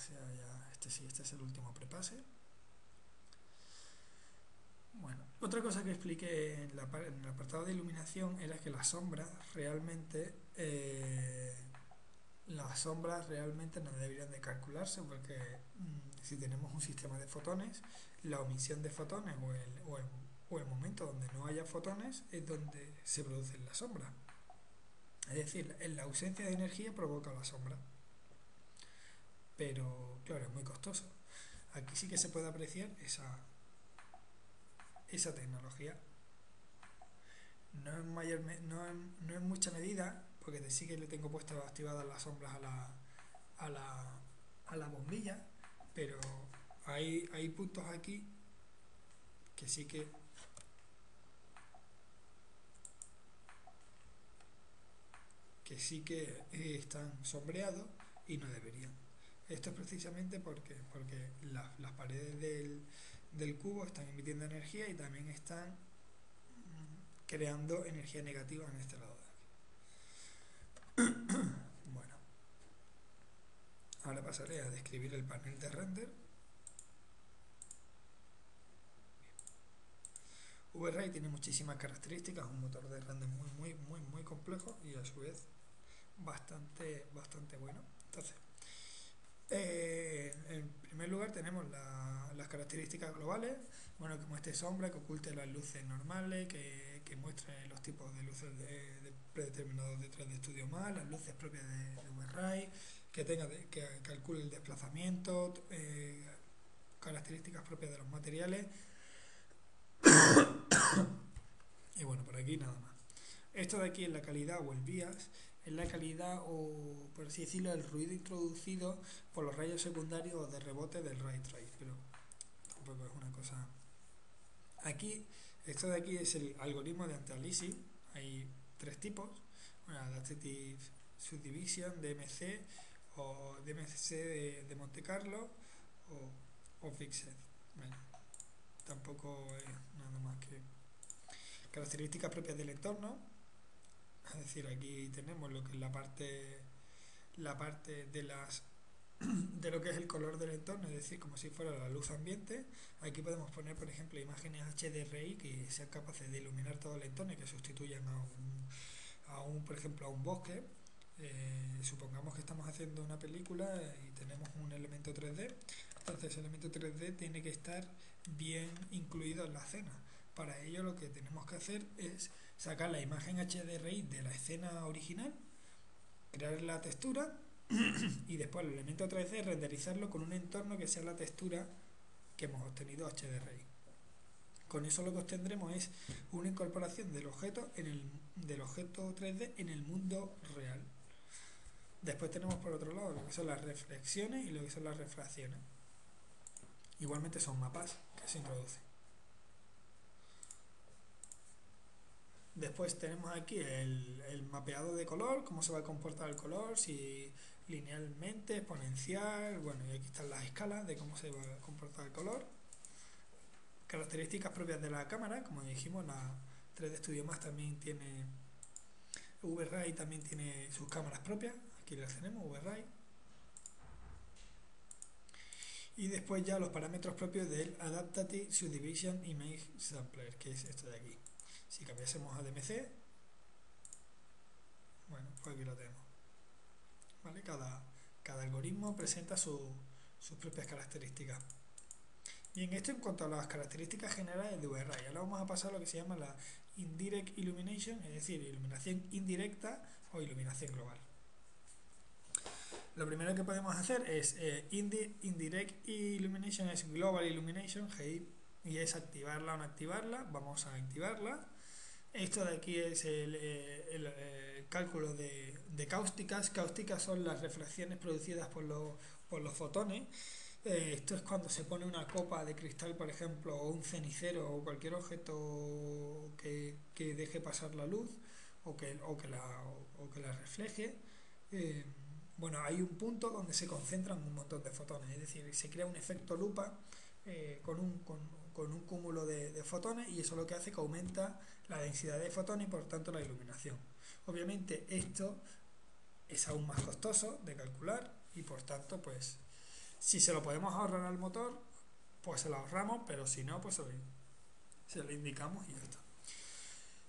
sea ya, este sí, este es el último prepase. Bueno, otra cosa que expliqué en el apartado de iluminación era que las sombras realmente no deberían de calcularse porque si tenemos un sistema de fotones, la omisión de fotones o el momento donde no haya fotones es donde se producen las sombras. Es decir, en la ausencia de energía provoca la sombra, pero claro, es muy costoso. Aquí sí que se puede apreciar esa tecnología. No en mucha medida, porque sí que le tengo puestas activadas las sombras a la, a la bombilla, pero hay puntos aquí que sí que están sombreados y no deberían. Esto es precisamente porque las paredes del cubo están emitiendo energía y también están creando energía negativa en este lado de aquí. Bueno, ahora pasaré a describir el panel de render. VRay tiene muchísimas características, un motor de render muy complejo y a su vez bastante bueno. Entonces, en primer lugar tenemos las características globales, bueno, que muestre sombra, que oculte las luces normales, que muestre los tipos de luces de predeterminados de 3D Studio Max, las luces propias de VRay, que calcule el desplazamiento, características propias de los materiales y bueno, por aquí nada más. Esto de aquí es la calidad o el bias, es la calidad o, por así decirlo, el ruido introducido por los rayos secundarios o de rebote del ray trace, pero tampoco es una cosa. Aquí, esto de aquí es el algoritmo de anti-aliasing. Hay tres tipos: bueno, Adaptive Subdivision, DMC o DMC de Monte Carlo o Fixed. Bueno, tampoco es nada más que características propias del entorno. Es decir, aquí tenemos lo que es la parte de lo que es el color del entorno, es decir, como si fuera la luz ambiente. Aquí podemos poner, por ejemplo, imágenes HDRI que sean capaces de iluminar todo el entorno y que sustituyan por ejemplo, a un bosque. Supongamos que estamos haciendo una película y tenemos un elemento 3D, entonces ese elemento 3D tiene que estar bien incluido en la escena. Para ello lo que tenemos que hacer es sacar la imagen HDRI de la escena original, crear la textura y después el elemento 3D renderizarlo con un entorno que sea la textura que hemos obtenido HDRI. Con eso lo que obtendremos es una incorporación del objeto 3D en el mundo real. Después tenemos por otro lado lo que son las reflexiones y lo que son las refracciones. Igualmente son mapas que se introducen. Después tenemos aquí el mapeado de color, cómo se va a comportar el color, si linealmente, exponencial, bueno, y aquí están las escalas de cómo se va a comportar el color. Características propias de la cámara, como dijimos, la 3D Studio Max también tiene, VRay también tiene sus cámaras propias, aquí las tenemos, VRay. Y después ya los parámetros propios del Adaptive Subdivision Image Sampler, que es esto de aquí. Si cambiásemos a DMC, bueno, pues aquí lo tenemos. ¿Vale? Cada algoritmo presenta sus propias características. Bien, esto en cuanto a las características generales de VRay. Ahora vamos a pasar a lo que se llama la Indirect Illumination, es decir, iluminación indirecta o iluminación global. Lo primero que podemos hacer es Indirect Illumination es Global Illumination, GI, y es activarla o no activarla. Vamos a activarla. Esto de aquí es el cálculo de cáusticas. Cáusticas son las refracciones producidas por los fotones. Esto es cuando se pone una copa de cristal, por ejemplo, o un cenicero o cualquier objeto que deje pasar la luz o que la refleje. Eh, bueno, hay un punto donde se concentran un montón de fotones, es decir, se crea un efecto lupa con un cúmulo de fotones, y eso lo que hace que aumenta la densidad de fotones y por tanto la iluminación. Obviamente esto es aún más costoso de calcular y por tanto pues Si se lo podemos ahorrar al motor, pues se lo ahorramos, pero si no, pues se lo indicamos y ya está.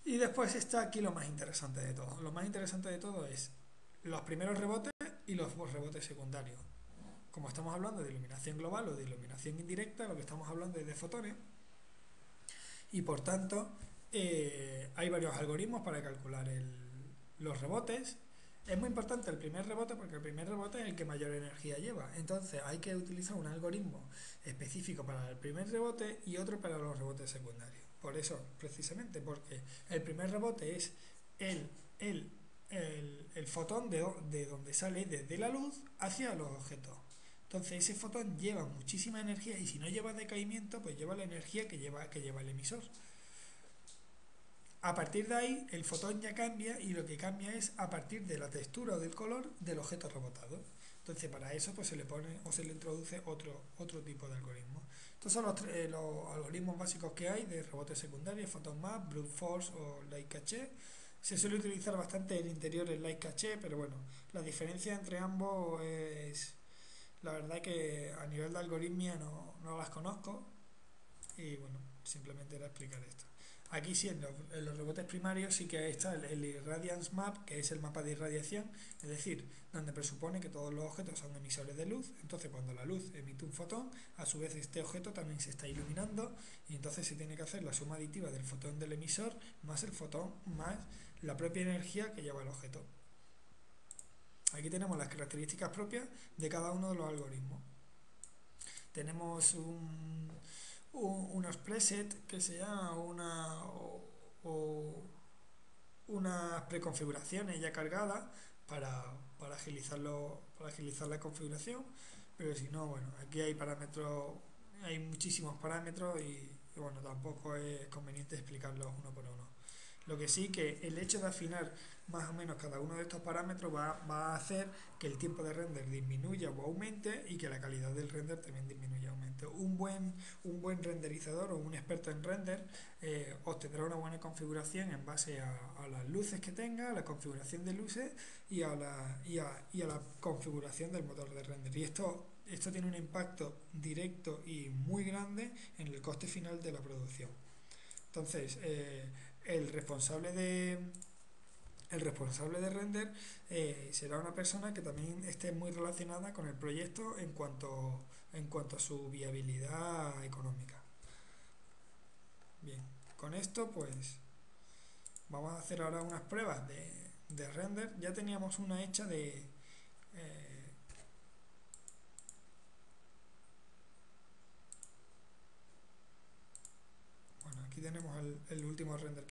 Y después está aquí lo más interesante de todo. Lo más interesante de todo es los primeros rebotes y los rebotes secundarios. Como estamos hablando de iluminación global o de iluminación indirecta, lo que estamos hablando es de fotones y por tanto hay varios algoritmos para calcular los rebotes. Es muy importante el primer rebote porque el primer rebote es el que mayor energía lleva. Entonces hay que utilizar un algoritmo específico para el primer rebote y otro para los rebotes secundarios. Por eso, precisamente, porque el primer rebote es el, el, el fotón de donde sale desde la luz hacia los objetos. Entonces ese fotón lleva muchísima energía y si no lleva decaimiento, pues lleva la energía que lleva el emisor. A partir de ahí, el fotón ya cambia y lo que cambia es a partir de la textura o del color del objeto rebotado. Entonces, para eso pues se le pone o se le introduce otro tipo de algoritmo. Estos son los algoritmos básicos que hay de rebote secundario, Photon Map, Brute Force o Light Cache. Se suele utilizar bastante el interior el Light Cache, pero bueno, la diferencia entre ambos es, la verdad que a nivel de algoritmia no las conozco y bueno, simplemente era explicar esto. Aquí sí, en los rebotes primarios sí que está el Irradiance Map, que es el mapa de irradiación, es decir, donde presupone que todos los objetos son emisores de luz, entonces cuando la luz emite un fotón, a su vez este objeto también se está iluminando y entonces se tiene que hacer la suma aditiva del fotón del emisor más el fotón más la propia energía que lleva el objeto. Aquí tenemos las características propias de cada uno de los algoritmos. Tenemos unos presets que se llama unas preconfiguraciones ya cargadas para, para agilizar la configuración, pero si no, bueno, aquí hay parámetros, hay muchísimos parámetros y bueno, tampoco es conveniente explicarlos uno por uno. Lo que sí que el hecho de afinar más o menos cada uno de estos parámetros va a hacer que el tiempo de render disminuya o aumente y que la calidad del render también disminuya o aumente. Un buen renderizador o un experto en render obtendrá una buena configuración en base a las luces que tenga, a la configuración de luces y a la configuración del motor de render. Y esto tiene un impacto directo y muy grande en el coste final de la producción. Entonces, el responsable de, el responsable de render será una persona que también esté muy relacionada con el proyecto en cuanto a su viabilidad económica. Bien, con esto pues vamos a hacer ahora unas pruebas de render. Ya teníamos una hecha eh, bueno, aquí tenemos el último render